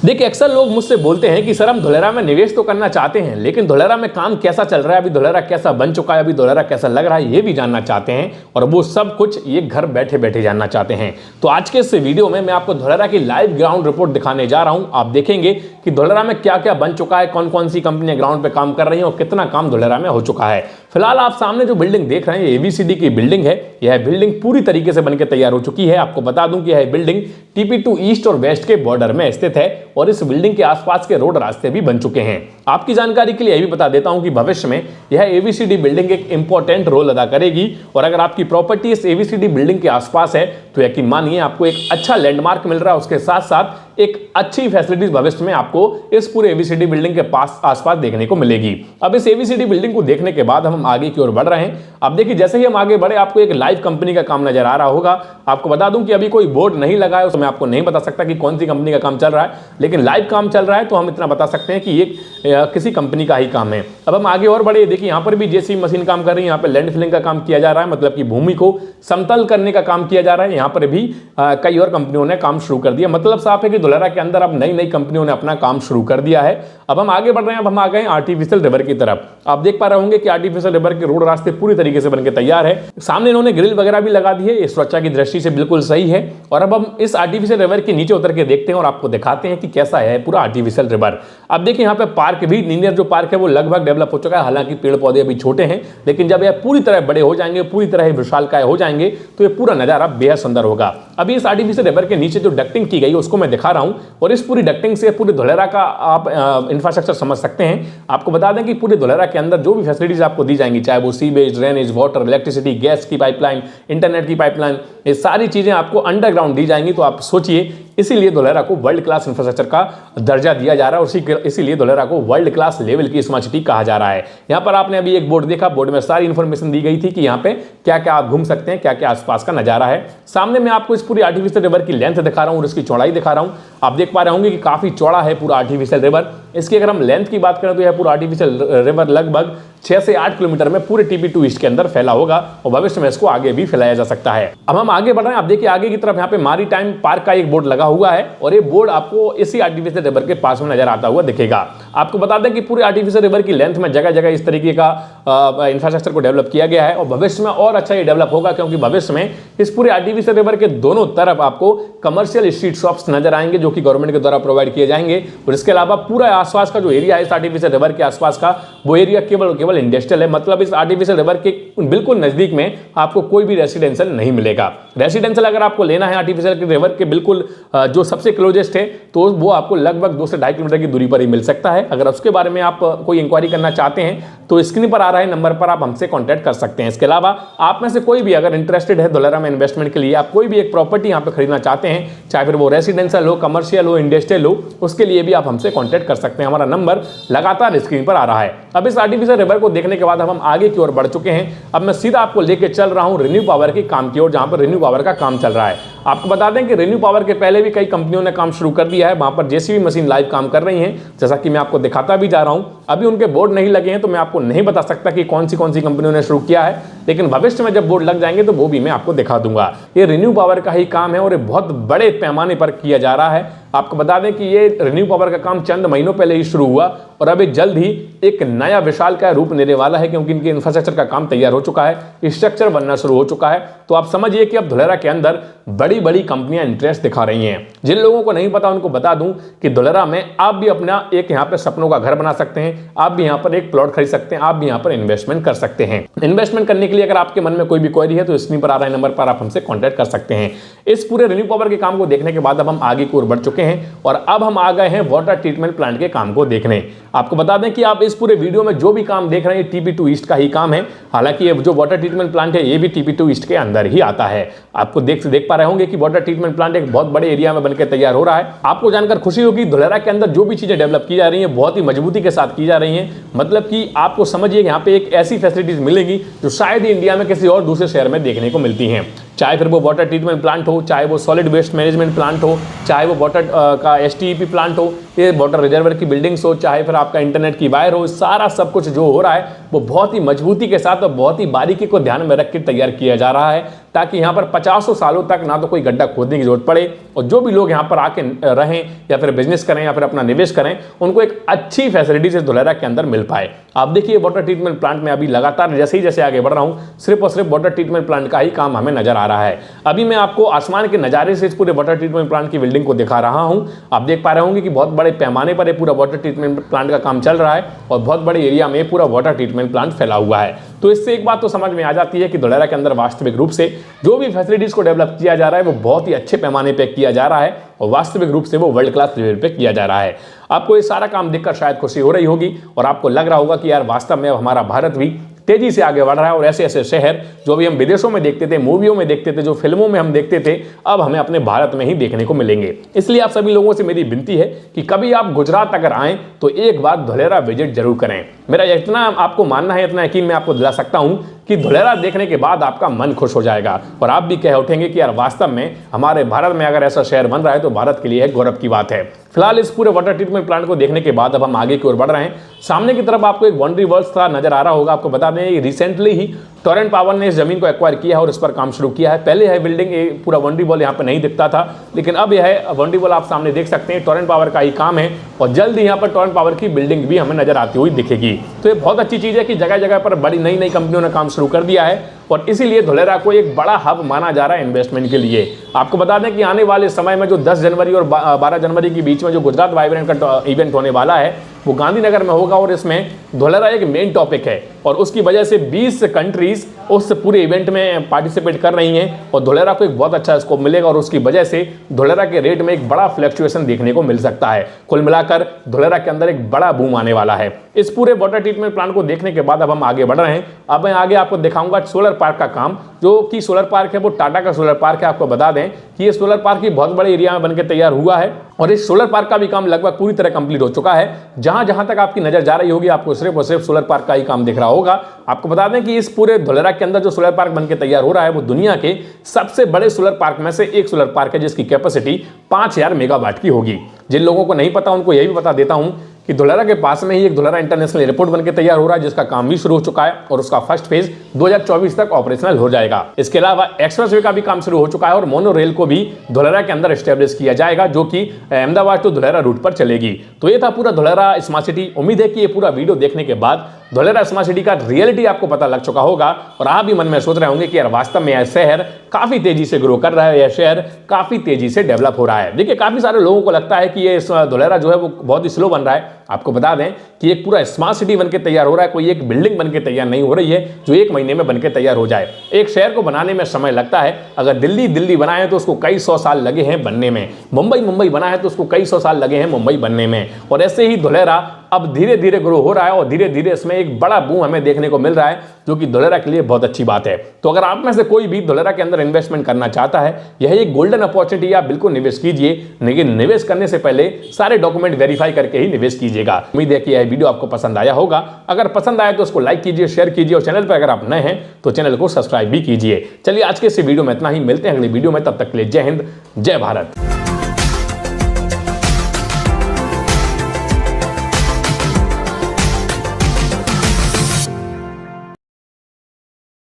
देखिए, अक्सर लोग मुझसे बोलते हैं कि सर हम धुलेरा में निवेश तो करना चाहते हैं, लेकिन धुलेरा में काम कैसा चल रहा है, अभी धुलेरा कैसा बन चुका है, अभी धुलेरा कैसा लग रहा है, ये भी जानना चाहते हैं। और वो सब कुछ ये घर बैठे बैठे जानना चाहते हैं। तो आज के इस वीडियो में मैं आपको धुलेरा की लाइव ग्राउंड रिपोर्ट दिखाने जा रहा हूं। आप देखेंगे कि धुलेरा में क्या क्या बन चुका है, कौन कौन सी कंपनियां ग्राउंड पे काम कर रही हैं और कितना काम धुलेरा में हो चुका है। फिलहाल आप सामने जो बिल्डिंग देख रहे हैं, एबीसीडी की बिल्डिंग है। यह बिल्डिंग पूरी तरीके से बनकर तैयार हो चुकी है। आपको बता दूं कि यह बिल्डिंग TP2 ईस्ट और वेस्ट के बॉर्डर में स्थित है और इस बिल्डिंग के आसपास के रोड रास्ते भी बन चुके हैं। आपकी जानकारी के लिए यह भी बता देता हूं कि भविष्य में यह एबीसीडी बिल्डिंग एक इंपॉर्टेंट रोल अदा करेगी। और अगर आपकी प्रॉपर्टी इस एबीसीडी बिल्डिंग के आसपास है तो यकीन मानिए आपको एक अच्छा लैंडमार्क मिल रहा है। उसके साथ साथ एक अच्छी फैसिलिटीज भविष्य में आपको इस पूरे एबीसीडी बिल्डिंग के पास आसपास देखने को मिलेगी। अब इस एबीसीडी बिल्डिंग को देखने के बाद हम आगे की ओर बढ़ रहे हैं। अब देखिए, जैसे ही हम आगे बढ़े आपको एक लाइव कंपनी का काम नजर आ रहा होगा। आपको बता दूं कि अभी कोई बोर्ड नहीं लगा है, उसमें मैं आपको नहीं बता सकता कि कौन सी कंपनी का काम चल रहा है, लेकिन लाइव काम चल रहा है तो हम इतना बता सकते हैं कि ये किसी कंपनी का ही काम है। अब हम आगे और बढ़े। देखिए, यहाँ पर भी जेसीबी मशीन काम कर रही है। यहाँ पे लैंड फिलिंग का काम किया जा रहा है, मतलब कि भूमि को समतल करने का काम किया जा रहा है। यहाँ पर भी कई और कंपनियों ने काम शुरू कर दिया। मतलब साफ है कि धुलेरा के अंदर अब नई नई कंपनियों ने अपना काम शुरू कर दिया है। अब हम आगे बढ़ रहे हैं। अब हम आ गए आर्टिफिशियल रिवर की तरफ। आप देख पा रहे होंगे कि आर्टिफिशियल रिवर के रोड रास्ते पूरी तरीके से बनकर तैयार है। सामने इन्होंने ग्रिल वगैरह भी लगा दी है। ये सुरक्षा की दृष्टि से बिल्कुल सही है। और अब हम इस आर्टिफिशियल रिवर के नीचे उतर के देखते हैं और आपको दिखाते हैं कि कैसा है पूरा आर्टिफिशियल रिवर। अब देखिए, यहाँ पे पार्क भी, लीनियर जो पार्क है वो लगभग डेवलप हो चुका है। हालांकि पेड़ पौधे अभी छोटे हैं, लेकिन जब यह पूरी तरह बड़े हो जाएंगे, पूरी तरह विशालकाय हो जाएंगे तो ये पूरा नजारा बेहद सुंदर होगा। अभी इस आर्टिफिशियल रिवर के नीचे जो डक्टिंग की गई है उसको मैं दिखा रहा हूं और इस पूरी डक्टिंग से पूरे धुलेरा का आप इंफ्रास्ट्रक्चर समझ सकते हैं। आपको बता दें कि पूरे धुलेरा के अंदर जो भी फैसिलिटीज आपको दी जाएंगी, चाहे वो sewage, drainage, water, electricity, gas की पाइपलाइन, इंटरनेट की पाइपलाइन, ये सारी चीजें आपको अंडरग्राउंड दी जाएंगी। तो आप सोचिए, इसीलिए धुलेरा को वर्ल्ड क्लास इंफ्रास्ट्रक्चर का दर्जा दिया जा रहा है और इसीलिए धुलेरा को वर्ल्ड क्लास लेवल की स्मार्ट सिटी कहा जा रहा है। यहां पर आपने अभी एक बोर्ड देखा, बोर्ड में सारी इंफॉर्मेशन दी गई थी कि यहां पे क्या क्या आप घूम सकते हैं, क्या क्या आसपास का नजारा है। सामने मैं आपको इस पूरी आर्टिफिशियल रिवर की लेंथ दिखा रहा हूं और इसकी चौड़ाई दिखा रहा हूं। आप देख पा रहे होंगे कि काफी चौड़ा है पूरा आर्टिफिशियल रिवर। इसकी अगर हम लेंथ की बात करें तो यह पूरा आर्टिफिशियल रिवर लगभग 6 से 8 किलोमीटर में पूरे TP2 ईस्ट के अंदर फैला होगा और भविष्य में इसको आगे भी फैलाया जा सकता है। अब हम आगे बढ़ रहे हैं। आप देखिए, आगे की तरफ यहाँ पे मारी टाइम पार्क का एक बोर्ड लगा हुआ है और ये बोर्ड आपको इसी आर्टिफिशियल रिवर के पास में नजर आता हुआ दिखेगा। आपको बता दें कि पूरे आर्टिफिशियल रिवर की लेंथ में जगह जगह इस तरीके का इंफ्रास्ट्रक्चर को डेवलप किया गया है और भविष्य में और अच्छा ये डेवलप होगा, क्योंकि भविष्य में इस पूरे आर्टिफिशियल रिवर के दोनों तरफ आपको कमर्शियल स्ट्रीट शॉप्स नजर आएंगे जो कि गवर्नमेंट के द्वारा प्रोवाइड किए जाएंगे। और इसके अलावा पूरा आसपास का जो एरिया है इस आर्टिफिशियल रिवर के आसपास का, वो एरिया केवल इंडस्ट्रियल है। मतलब इस आर्टिफिशियल रिवर के बिल्कुल नजदीक में आपको कोई भी रेसिडेंशियल नहीं मिलेगा। रेसिडेंशियल अगर आपको लेना है आर्टिफिशियल रिवर के बिल्कुल जो सबसे क्लोजेस्ट है तो वो आपको लगभग 2 से 2.5 किलोमीटर की दूरी पर ही मिल सकता है। अगर उसके बारे में आप कोई इंक्वायरी करना चाहते हैं तो स्क्रीन पर आ रहे नंबर पर आप हमसे कांटेक्ट कर सकते हैं। इसके अलावा आप में से कोई भी अगर इंटरेस्टेड है धुलेरा में इन्वेस्टमेंट के लिए, आप कोई भी एक प्रॉपर्टी यहाँ पे खरीदना चाहते हैं, चाहे फिर वो रेसिडेंशियल हो, कमर्शियल हो, इंडस्ट्रियल हो, उसके लिए भी आप हमसे कांटेक्ट कर सकते हैं। हमारा नंबर लगातार स्क्रीन पर आ रहा है। अब इस आर्टिफिशियल रिवर को देखने के बाद हम आगे की ओर बढ़ चुके हैं। अब मैं सीधा आपको लेके चल रहा हूं रिन्यू पावर के काम की ओर, जहां पर रिन्यू पावर का काम चल रहा है। आपको बता दें कि रिन्यू पावर के पहले भी कई कंपनियों ने काम शुरू कर दिया है। वहां पर जेसीबी मशीन लाइव काम कर रही हैं, जैसा कि मैं आपको दिखाता भी जा रहा हूं। अभी उनके बोर्ड नहीं लगे हैं तो मैं आपको नहीं बता सकता कि कौन सी कंपनियों ने शुरू किया है, लेकिन भविष्य में जब बोर्ड लग जाएंगे तो वो भी मैं आपको दिखा दूंगा। ये रिन्यू पावर का ही काम है और ये बहुत बड़े पैमाने पर किया जा रहा है। आपको बता दें कि ये रिन्यू पावर का काम चंद महीनों पहले ही शुरू हुआ और अभी जल्द ही एक नया विशालकाय रूप लेने वाला है, क्योंकि इनके इंफ्रास्ट्रक्चर का काम तैयार हो चुका है, स्ट्रक्चर बनना शुरू हो चुका है। तो आप समझिए कि अब धुलेरा के अंदर बड़ी बड़ी कंपनियां इंटरेस्ट दिखा रही हैं। जिन लोगों को नहीं पता उनको बता दूं कि धुलेरा में आप भी अपना एक यहाँ पे सपनों का घर बना सकते हैं, आप भी यहाँ पर एक प्लॉट खरीद सकते हैं, आप भी यहाँ पर इन्वेस्टमेंट कर सकते हैं। इन्वेस्टमेंट करने के लिए अगर आपके मन में कोई भी क्वेरी है तो स्क्रीन पर आ रहे नंबर पर आप हमसे कॉन्टैक्ट कर सकते हैं। इस पूरे रिन्यू पावर के काम को देखने के बाद अब हम आगे की ओर बढ़ चुके हैं और अब हम आ गए हैं वाटर ट्रीटमेंट प्लांट के काम को देखने। आपको बता दें कि आप इस पूरे वीडियो में जो भी काम देख रहे हैं TP2 ईस्ट का ही काम है। हालांकि ये जो वाटर ट्रीटमेंट प्लांट है ये भी TP2 ईस्ट के अंदर ही आता है। आपको देख पा रहे होंगे कि वाटर ट्रीटमेंट प्लांट एक बहुत बड़े एरिया में बनकर तैयार हो रहा है। आपको जानकर खुशी होगी धुलेरा के अंदर जो भी चीजें डेवलप की जा रही हैं बहुत ही मजबूती के साथ की जा रही हैं। मतलब कि आपको समझिए यहाँ पे एक ऐसी फैसिलिटीज मिलेगी जो शायद ही इंडिया में किसी और दूसरे शहर में देखने को मिलती हैं। चाहे फिर वो वाटर ट्रीटमेंट प्लांट हो, चाहे वो सॉलिड वेस्ट मैनेजमेंट प्लांट हो, चाहे वो वाटर का STEP प्लांट हो, ये वाटर रिजर्वर की बिल्डिंग्स हो, चाहे फिर आपका इंटरनेट की वायर हो, सारा सब कुछ जो हो रहा है वो बहुत ही मजबूती के साथ और बहुत ही बारीकी को ध्यान में रख के तैयार किया जा रहा है, ताकि यहाँ पर 50 सालों तक ना तो कोई गड्ढा खोदने की जरूरत पड़े और जो भी लोग यहाँ पर आके रहें या फिर बिजनेस करें या फिर अपना निवेश करें, उनको एक अच्छी फैसिलिटी से धुलेरा के अंदर मिल पाए। आप देखिए वाटर ट्रीटमेंट प्लांट में अभी लगातार जैसे ही जैसे आगे बढ़ रहा हूँ, सिर्फ और सिर्फ वाटर ट्रीटमेंट प्लांट का ही काम हमें नजर आ रहा है। अभी मैं आपको आसमान के नज़ारे से इस पूरे वाटर ट्रीटमेंट प्लांट की बिल्डिंग को दिखा रहा हूँ। आप देख पा रहे होंगे कि बहुत बड़े पैमाने पर पूरा वाटर ट्रीटमेंट प्लांट का काम चल रहा है और बहुत बड़े एरिया में पूरा वाटर ट्रीटमेंट प्लांट फैला हुआ है। तो इससे एक बात तो समझ में आ जाती है कि धुलेरा के अंदर वास्तविक रूप से जो भी फैसिलिटीज को डेवलप किया जा रहा है वो बहुत ही अच्छे पैमाने पे किया जा रहा है और वास्तविक रूप से वो वर्ल्ड क्लास लेवल पे किया जा रहा है। आपको ये सारा काम देखकर शायद खुशी हो रही होगी और आपको लग रहा होगा कि यार वास्तव में हमारा भारत भी तेजी से आगे बढ़ रहा है और ऐसे ऐसे शहर जो अभी हम विदेशों में देखते थे, मूवियों में देखते थे, जो फिल्मों में हम देखते थे, अब हमें अपने भारत में ही देखने को मिलेंगे। इसलिए आप सभी लोगों से मेरी विनती है कि कभी आप गुजरात अगर आएं तो एक बार धुलेरा विजिट जरूर करें। मेरा इतना आपको मानना है, इतना यकीन मैं आपको दिला सकता हूं कि धुलेरा देखने के बाद आपका मन खुश हो जाएगा और आप भी कह उठेंगे कि यार वास्तव में हमारे भारत में अगर ऐसा शहर बन रहा है तो भारत के लिए एक गौरव की बात है। फिलहाल इस पूरे वाटर ट्रीटमेंट प्लांट को देखने के बाद अब हम आगे की ओर बढ़ रहे हैं। सामने की तरफ आपको एक बाउंड्री वॉल सा नजर आ रहा होगा। आपको बता दें रिसेंटली ही टोरेंट पावर ने इस जमीन को एक्वायर किया है और इस पर काम शुरू किया है। पहले यह बिल्डिंग पूरा बाउंड्री वॉल यहाँ पर नहीं दिखता था, लेकिन अब यह बाउंड्री वॉल आप सामने देख सकते हैं। टोरेंट पावर का ही काम है और जल्द ही यहाँ पर टोरेंट पावर की बिल्डिंग भी हमें नजर आती हुई दिखेगी। तो ये बहुत अच्छी चीज है कि जगह जगह पर बड़ी नई नई कंपनियों ने काम शुरू कर दिया है और इसीलिए धुलेरा को एक बड़ा हब माना जा रहा है इन्वेस्टमेंट के लिए। आपको बता दें कि आने वाले समय में जो 10 जनवरी और 12 जनवरी के बीच में जो गुजरात वाइब्रेंट का इवेंट होने वाला है वो गांधीनगर में होगा और इसमें धुलेरा एक मेन टॉपिक है और उसकी वजह से 20 कंट्रीज उस पूरे इवेंट में पार्टिसिपेट कर रही हैं और धुलेरा को एक बहुत अच्छा स्कोप मिलेगा और उसकी वजह से धुलेरा के रेट में एक बड़ा फ्लक्चुएशन देखने को मिल सकता है। कुल मिलाकर धुलेरा के अंदर एक बड़ा बूम आने वाला है। इस पूरे वाटर ट्रीटमेंट प्लांट को देखने के बाद अब हम आगे बढ़ रहे हैं। अब मैं आगे आपको दिखाऊंगा सोलर पार्क का काम, जो कि सोलर पार्क है वो टाटा का सोलर पार्क है। आपको बता दें कि ये सोलर पार्क भी बहुत बड़े एरिया में बनकर तैयार हुआ है और इस सोलर पार्क का भी काम लगभग पूरी तरह कंप्लीट हो चुका है। जहां तक आपकी नजर जा रही होगी आपको सिर्फ और सिर्फ सोलर पार्क का ही काम दिख रहा होगा। आपको बता दें कि इस पूरे धुलेरा के अंदर जो सोलर पार्क बनकर तैयार हो रहा है वो दुनिया के सबसे बड़े सोलर पार्क में से एक सोलर पार्क है, जिसकी कैपेसिटी 5000 मेगावाट की होगी। जिन लोगों को नहीं पता उनको यही भी बता देता हूं कि धुलेरा के पास में ही एक धुलेरा इंटरनेशनल एयरपोर्ट बनकर तैयार हो रहा है, जिसका काम भी शुरू हो चुका है और उसका फर्स्ट फेज 2024 तक ऑपरेशनल हो जाएगा। इसके अलावा एक्सप्रेसवे का भी काम शुरू हो चुका है और मोनो रेल को भी धुलेरा के अंदर एस्टेब्लिश किया जाएगा, जो कि अहमदाबाद टू धुलेरा रूट पर चलेगी। तो ये था पूरा धुलेरा स्मार्ट सिटी। उम्मीद है कि ये पूरा वीडियो देखने के बाद धुलेरा स्मार्ट सिटी का रियलिटी आपको पता लग चुका होगा और आप भी मन में सोच रहे होंगे कि यार वास्तव में यह शहर काफी तेजी से ग्रो कर रहा है, यह शहर काफी तेजी से डेवलप हो रहा है। देखिए काफी सारे लोगों को लगता है कि ये धुलेरा जो है वो बहुत ही स्लो बन रहा है। आपको बता दें कि एक पूरा स्मार्ट सिटी बनके तैयार हो रहा है, कोई एक बिल्डिंग बनके तैयार नहीं हो रही है जो 1 महीने में बनके तैयार हो जाए। एक शहर को बनाने में समय लगता है। अगर दिल्ली बना है तो उसको कई 100 साल लगे हैं बनने में, मुंबई बना है तो उसको कई 100 साल लगे हैं मुंबई बनने में। और ऐसे ही धुलेरा अब धीरे धीरे ग्रो हो रहा है और धीरे धीरे इसमें एक बड़ा बूम हमें देखने को मिल रहा है, जो कि धुलेरा के लिए बहुत अच्छी बात है। तो अगर आप में से कोई भी धुलेरा के अंदर इन्वेस्टमेंट करना चाहता है, यह एक गोल्डन अपॉर्चुनिटी, आप बिल्कुल निवेश कीजिए, लेकिन निवेश करने से पहले सारे डॉक्यूमेंट वेरीफाई करके ही निवेश कीजिएगा। उम्मीद है कि यह वीडियो आपको पसंद आया होगा। अगर पसंद आया तो उसको लाइक कीजिए, शेयर कीजिए और चैनल पर अगर आप नए हैं तो चैनल को सब्सक्राइब भी कीजिए। चलिए आज के इस वीडियो में इतना ही, मिलते हैं अगली वीडियो में, तब तक के लिए जय हिंद, जय भारत।